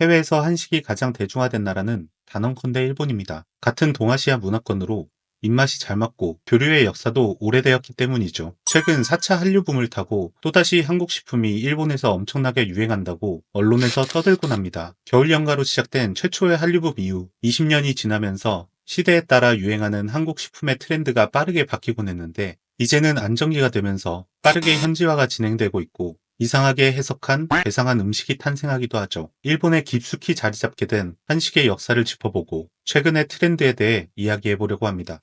해외에서 한식이 가장 대중화된 나라는 단언컨대 일본입니다. 같은 동아시아 문화권으로 입맛이 잘 맞고 교류의 역사도 오래되었기 때문이죠. 최근 4차 한류 붐을 타고 또다시 한국 식품이 일본에서 엄청나게 유행한다고 언론에서 떠들곤 합니다. 겨울 연가로 시작된 최초의 한류 붐 이후 20년이 지나면서 시대에 따라 유행하는 한국 식품의 트렌드가 빠르게 바뀌곤 했는데 이제는 안정기가 되면서 빠르게 현지화가 진행되고 있고 이상하게 해석한 괴상한 음식이 탄생하기도 하죠. 일본에 깊숙이 자리 잡게 된 한식의 역사를 짚어보고 최근의 트렌드에 대해 이야기해보려고 합니다.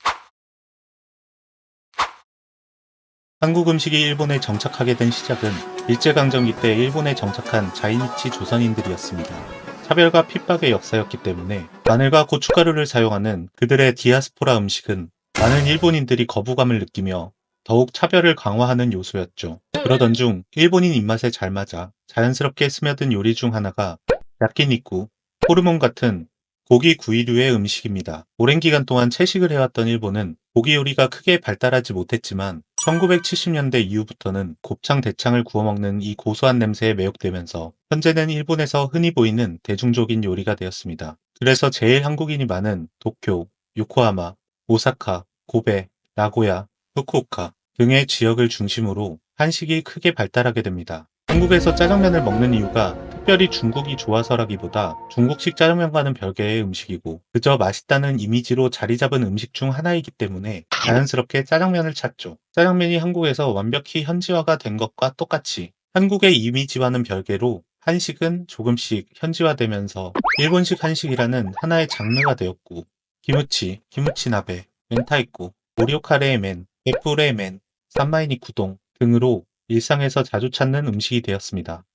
한국 음식이 일본에 정착하게 된 시작은 일제강점기 때 일본에 정착한 자이니치 조선인들이었습니다. 차별과 핍박의 역사였기 때문에 마늘과 고춧가루를 사용하는 그들의 디아스포라 음식은 많은 일본인들이 거부감을 느끼며 더욱 차별을 강화하는 요소였죠. 그러던 중 일본인 입맛에 잘 맞아 자연스럽게 스며든 요리 중 하나가 야끼니쿠, 호르몬 같은 고기 구이류의 음식입니다. 오랜 기간 동안 채식을 해왔던 일본은 고기 요리가 크게 발달하지 못했지만 1970년대 이후부터는 곱창 대창을 구워먹는 이 고소한 냄새에 매혹되면서 현재는 일본에서 흔히 보이는 대중적인 요리가 되었습니다. 그래서 제일 한국인이 많은 도쿄, 요코하마, 오사카, 고베, 나고야, 후쿠오카 등의 지역을 중심으로 한식이 크게 발달하게 됩니다. 한국에서 짜장면을 먹는 이유가 특별히 중국이 좋아서라기보다 중국식 짜장면과는 별개의 음식이고 그저 맛있다는 이미지로 자리 잡은 음식 중 하나이기 때문에 자연스럽게 짜장면을 찾죠. 짜장면이 한국에서 완벽히 현지화가 된 것과 똑같이 한국의 이미지와는 별개로 한식은 조금씩 현지화되면서 일본식 한식이라는 하나의 장르가 되었고 키무치, 키무치나베, 멘타이코, 오리오카레에멘, 베푸레멘, 산마이니쿠동 등으로 일상에서 자주 찾는 음식이 되었습니다.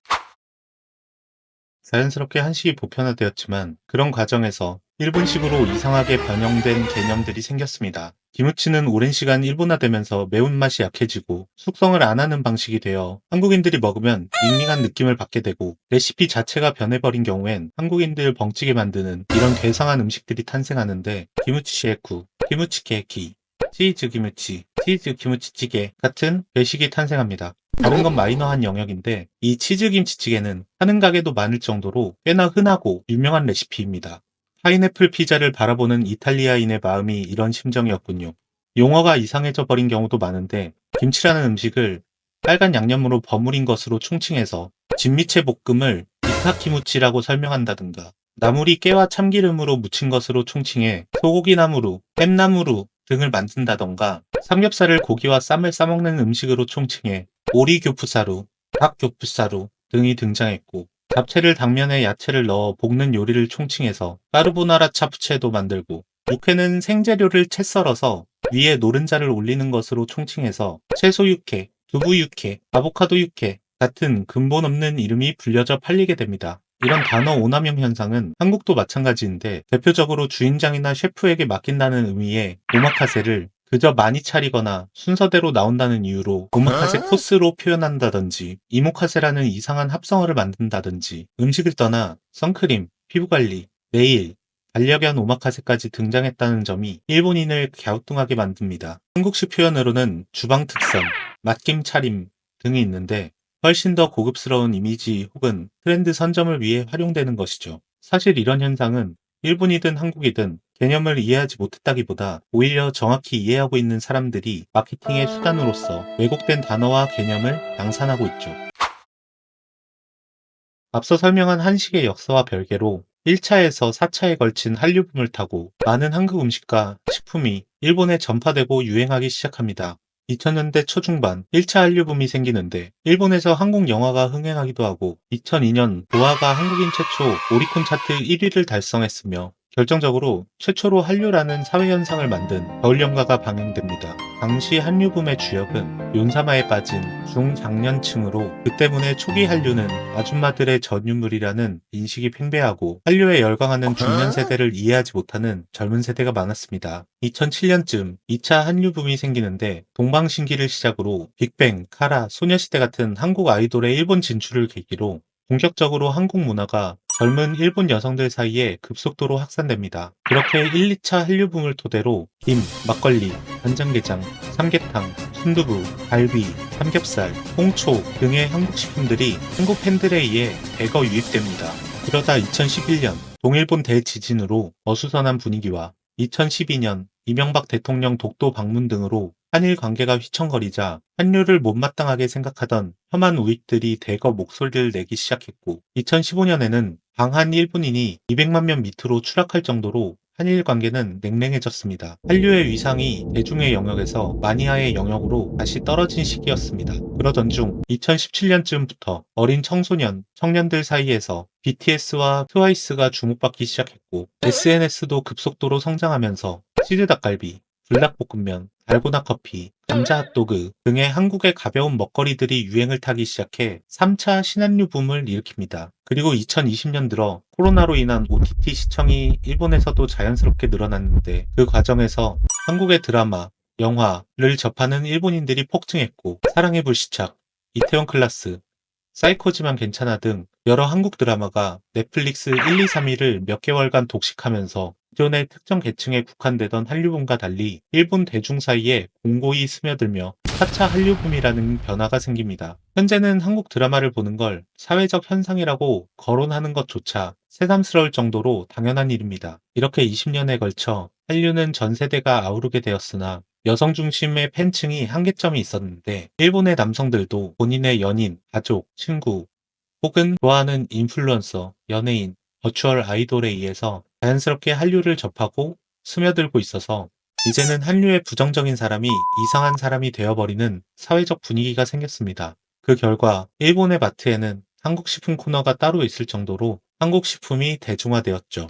자연스럽게 한식이 보편화되었지만 그런 과정에서 일본식으로 이상하게 변형된 개념들이 생겼습니다. 기무치는 오랜 시간 일본화되면서 매운맛이 약해지고 숙성을 안 하는 방식이 되어 한국인들이 먹으면 밍밍한 느낌을 받게 되고 레시피 자체가 변해버린 경우엔 한국인들 벙찌게 만드는 이런 괴상한 음식들이 탄생하는데 기무치 시에쿠, 기무치 게키, 치즈 기무치, 치즈 기무치찌개 같은 배식이 탄생합니다. 다른 건 마이너한 영역인데 이 치즈 김치찌개는 하는 가게도 많을 정도로 꽤나 흔하고 유명한 레시피입니다. 파인애플 피자를 바라보는 이탈리아인의 마음이 이런 심정이었군요. 용어가 이상해져 버린 경우도 많은데 김치라는 음식을 빨간 양념으로 버무린 것으로 총칭해서 진미채 볶음을 이타키무치라고 설명한다든가 나물이 깨와 참기름으로 무친 것으로 총칭해 소고기 나무루, 햄나무루 등을 만든다던가 삼겹살을 고기와 쌈을 싸먹는 음식으로 총칭해 오리교푸사루, 닭교푸사루 등이 등장했고 잡채를 당면에 야채를 넣어 볶는 요리를 총칭해서 까르보나라 차푸체도 만들고 육회는 생재료를 채 썰어서 위에 노른자를 올리는 것으로 총칭해서 채소 육회, 두부 육회, 아보카도 육회 같은 근본 없는 이름이 불려져 팔리게 됩니다. 이런 단어 오남용 현상은 한국도 마찬가지인데 대표적으로 주인장이나 셰프에게 맡긴다는 의미의 오마카세를 그저 많이 차리거나 순서대로 나온다는 이유로 오마카세 코스로 표현한다든지 이모카세라는 이상한 합성어를 만든다든지 음식을 떠나 선크림, 피부관리, 네일, 반려견 오마카세까지 등장했다는 점이 일본인을 갸우뚱하게 만듭니다. 한국식 표현으로는 주방 특선, 맛김 차림 등이 있는데 훨씬 더 고급스러운 이미지 혹은 트렌드 선점을 위해 활용되는 것이죠. 사실 이런 현상은 일본이든 한국이든 개념을 이해하지 못했다기보다 오히려 정확히 이해하고 있는 사람들이 마케팅의 수단으로서 왜곡된 단어와 개념을 양산하고 있죠. 앞서 설명한 한식의 역사와 별개로 1차에서 4차에 걸친 한류붐을 타고 많은 한국 음식과 식품이 일본에 전파되고 유행하기 시작합니다. 2000년대 초중반 1차 한류붐이 생기는데 일본에서 한국 영화가 흥행하기도 하고 2002년 보아가 한국인 최초 오리콘 차트 1위를 달성했으며 결정적으로 최초로 한류라는 사회현상을 만든 겨울연가가 방영됩니다. 당시 한류붐의 주역은 윤사마에 빠진 중장년층으로 그 때문에 초기 한류는 아줌마들의 전유물이라는 인식이 팽배하고 한류에 열광하는 중년 세대를 이해하지 못하는 젊은 세대가 많았습니다. 2007년쯤 2차 한류붐이 생기는데 동방신기를 시작으로 빅뱅, 카라, 소녀시대 같은 한국 아이돌의 일본 진출을 계기로 본격적으로 한국 문화가 젊은 일본 여성들 사이에 급속도로 확산됩니다. 그렇게 1, 2차 한류붐을 토대로 김, 막걸리, 간장게장, 삼계탕, 순두부, 갈비, 삼겹살, 홍초 등의 한국 식품들이 한국 팬들에 의해 대거 유입됩니다. 그러다 2011년 동일본 대지진으로 어수선한 분위기와 2012년 이명박 대통령 독도 방문 등으로 한일 관계가 휘청거리자 한류를 못마땅하게 생각하던 혐한 우익들이 대거 목소리를 내기 시작했고 2015년에는 방한 일본인이 200만 명 밑으로 추락할 정도로 한일 관계는 냉랭해졌습니다. 한류의 위상이 대중의 영역에서 마니아의 영역으로 다시 떨어진 시기였습니다. 그러던 중 2017년쯤부터 어린 청소년, 청년들 사이에서 BTS와 트와이스가 주목받기 시작했고 SNS도 급속도로 성장하면서 치즈 닭갈비, 불닭볶음면, 달고나 커피, 감자 핫도그 등의 한국의 가벼운 먹거리들이 유행을 타기 시작해 3차 신한류 붐을 일으킵니다. 그리고 2020년 들어 코로나로 인한 OTT 시청이 일본에서도 자연스럽게 늘어났는데 그 과정에서 한국의 드라마, 영화를 접하는 일본인들이 폭증했고 사랑의 불시착, 이태원 클라스, 사이코지만 괜찮아 등 여러 한국 드라마가 넷플릭스 1, 2, 3위를 몇 개월간 독식하면서 기존의 특정 계층에 국한되던 한류붐과 달리 일본 대중 사이에 공고히 스며들며 4차 한류붐이라는 변화가 생깁니다. 현재는 한국 드라마를 보는 걸 사회적 현상이라고 거론하는 것조차 새삼스러울 정도로 당연한 일입니다. 이렇게 20년에 걸쳐 한류는 전 세대가 아우르게 되었으나 여성 중심의 팬층이 한계점이 있었는데 일본의 남성들도 본인의 연인, 가족, 친구 혹은 좋아하는 인플루언서, 연예인, 버추얼 아이돌에 의해서 자연스럽게 한류를 접하고 스며들고 있어서 이제는 한류에 부정적인 사람이 이상한 사람이 되어버리는 사회적 분위기가 생겼습니다. 그 결과 일본의 마트에는 한국 식품 코너가 따로 있을 정도로 한국 식품이 대중화되었죠.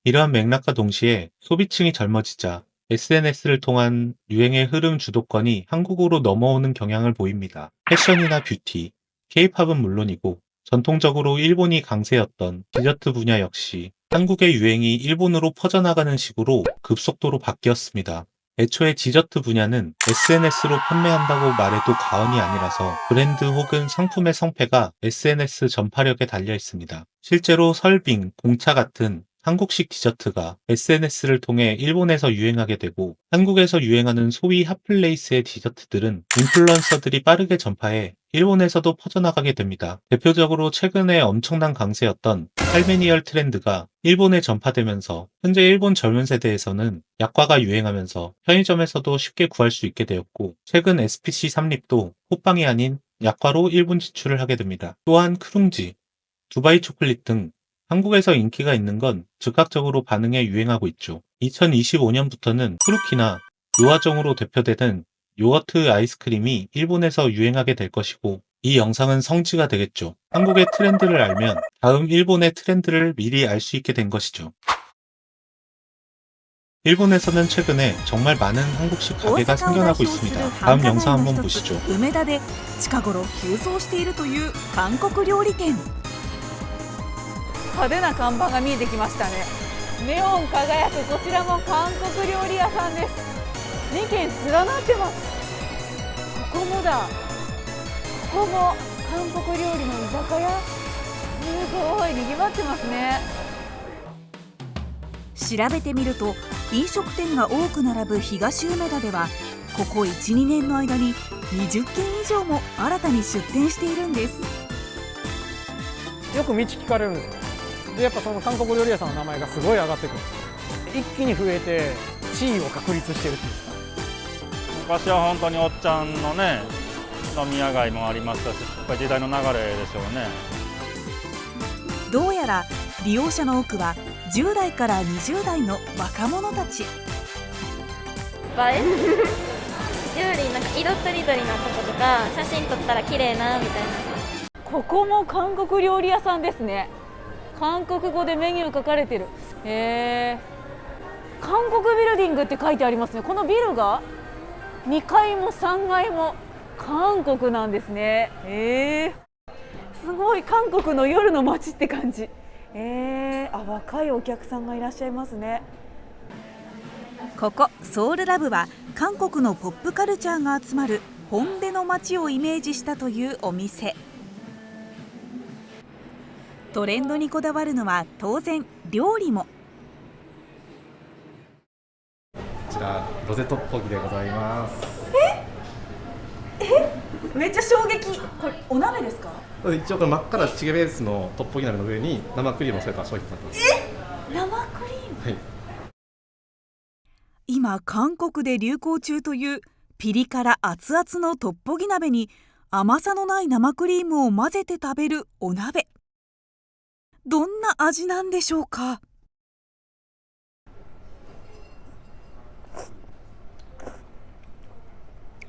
이러한 맥락과 동시에 소비층이 젊어지자 SNS를 통한 유행의 흐름 주도권이 한국으로 넘어오는 경향을 보입니다. 패션이나 뷰티, K-팝은 물론이고 전통적으로 일본이 강세였던 디저트 분야 역시 한국의 유행이 일본으로 퍼져나가는 식으로 급속도로 바뀌었습니다. 애초에 디저트 분야는 SNS로 판매한다고 말해도 과언이 아니라서 브랜드 혹은 상품의 성패가 SNS 전파력에 달려 있습니다. 실제로 설빙, 공차 같은 한국식 디저트가 SNS를 통해 일본에서 유행하게 되고 한국에서 유행하는 소위 핫플레이스의 디저트들은 인플루언서들이 빠르게 전파해 일본에서도 퍼져나가게 됩니다. 대표적으로 최근에 엄청난 강세였던 할메니얼 트렌드가 일본에 전파되면서 현재 일본 젊은 세대에서는 약과가 유행하면서 편의점에서도 쉽게 구할 수 있게 되었고 최근 SPC 삼립도 호빵이 아닌 약과로 일본 진출을 하게 됩니다. 또한 크룽지, 두바이 초콜릿 등 한국에서 인기가 있는 건 즉각적으로 반응에 유행하고 있죠. 2025년부터는 프루키나 요아정으로 대표되는 요거트 아이스크림이 일본에서 유행하게 될 것이고 이 영상은 성지가 되겠죠. 한국의 트렌드를 알면 다음 일본의 트렌드를 미리 알 수 있게 된 것이죠. 일본에서는 최근에 정말 많은 한국식 가게가 생겨나고 있습니다. 다음 영상 한번 보시죠. 梅田で近頃急増しているという韓国料理店。派手な看板が見えてきましたね。ネオン輝くこちらも韓国料理屋さんです。2軒連なってます。ここもだ。ここも韓国料理の居酒屋。すごい賑わってますね。調べてみると飲食店が多く並ぶ東梅田ではここ 1,2 年の間に20軒以上も新たに出店しているんです。よく道聞かれるんですよ。でやっぱその韓国料理屋さんの名前がすごい上がってくる。一気に増えて地位を確立してるっていうんですか。昔は本当におっちゃんのね飲み屋街もありましたし、やっぱり時代の流れでしょうね。どうやら利用者の多くは10代から20代の若者たち。映え料理なんか色とりどりのとことか写真撮ったら綺麗なみたいな。ここも韓国料理屋さんですね。韓国語でメニュー書かれてる。韓国ビルディングって書いてありますね。このビルが2階も3階も韓国なんですね。すごい韓国の夜の街って感じ。若いお客さんがいらっしゃいますね。ここソウルラブは韓国のポップカルチャーが集まる本音の街をイメージしたというお店。トレンドにこだわるのは当然料理も。こちらロゼトッポギでございます。めっちゃ衝撃。これお鍋ですか？一応この真っ赤なチゲベースのトッポギ鍋の上に生クリームを添えた商品になってます。生クリーム。はい。今韓国で流行中というピリ辛熱々のトッポギ鍋に甘さのない生クリームを混ぜて食べるお鍋。どんな味なんでしょうか。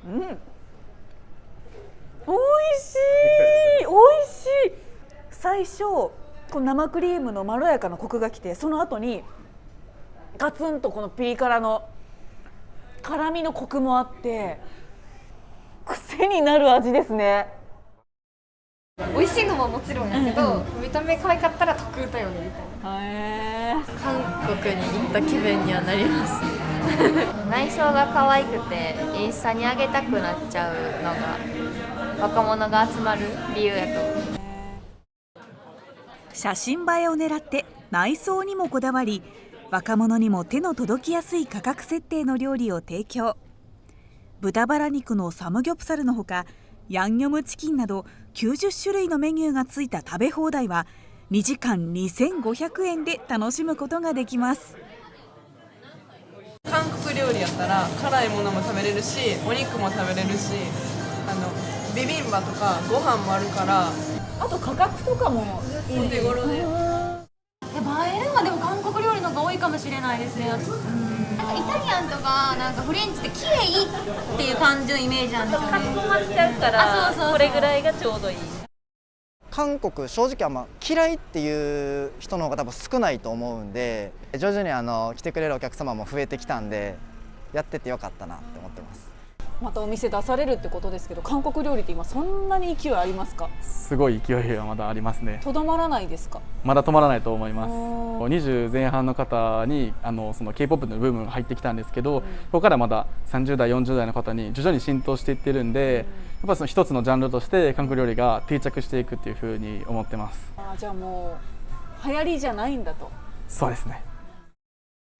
うん。おいしい、おいしい。最初この生クリームのまろやかなコクがきて、その後にガツンとこのピリ辛の辛みのコクもあって癖になる味ですね。美味しいのももちろんやけど、見た目可愛かったら得だよねみたいな。へー。韓国に行った気分にはなります内装が可愛くてインスタに上げたくなっちゃうのが若者が集まる理由やと思う。写真映えを狙って内装にもこだわり、若者にも手の届きやすい価格設定の料理を提供。豚バラ肉のサムギョプサルのほか、ヤンニョムチキンなど90種類のメニューがついた食べ放題は2時間2500円で楽しむことができます。韓国料理やったら辛いものも食べれるし、お肉も食べれるし、ビビンバとかご飯もあるから、あと価格とかもお手頃で。映えるはでも韓国料理の方が多いかもしれないですね。なんかイタリアンとかなんかフレンチって綺麗っていう感じのイメージなんですよね。かしこまっちゃうからこれぐらいがちょうどいい。韓国正直嫌いっていう人の方が多分少ないと思うんで、徐々に来てくれるお客様も増えてきたんで、やっててよかったなって思ってます。またお店出されるってことですけど、韓国料理って今そんなに勢いありますか？すごい勢いがまだありますね。とどまらないですか？まだ止まらないと思います。20前半の方にその K-POP のブームが入ってきたんですけど、ここからまだ30代40代の方に徐々に浸透していってるんで、やっぱその一つのジャンルとして韓国料理が定着していくっていうふうに思ってます。じゃあもう流行りじゃないんだと。そうですね。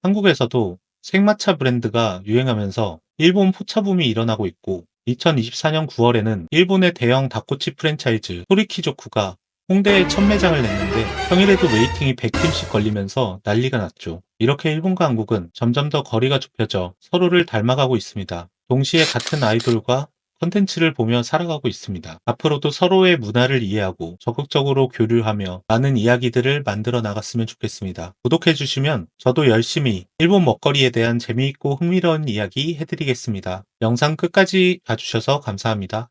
한국에서도 생마차 브랜드가 유행하면서 일본 포차붐이 일어나고 있고, 2024년 9월에는 일본의 대형 닭꼬치 프랜차이즈 소리키조쿠가 홍대에 첫 매장을 냈는데 평일에도 웨이팅이 100팀씩 걸리면서 난리가 났죠. 이렇게 일본과 한국은 점점 더 거리가 좁혀져 서로를 닮아가고 있습니다. 동시에 같은 아이돌과 콘텐츠를 보며 살아가고 있습니다. 앞으로도 서로의 문화를 이해하고 적극적으로 교류하며 많은 이야기들을 만들어 나갔으면 좋겠습니다. 구독해주시면 저도 열심히 일본 먹거리에 대한 재미있고 흥미로운 이야기 해드리겠습니다. 영상 끝까지 봐주셔서 감사합니다.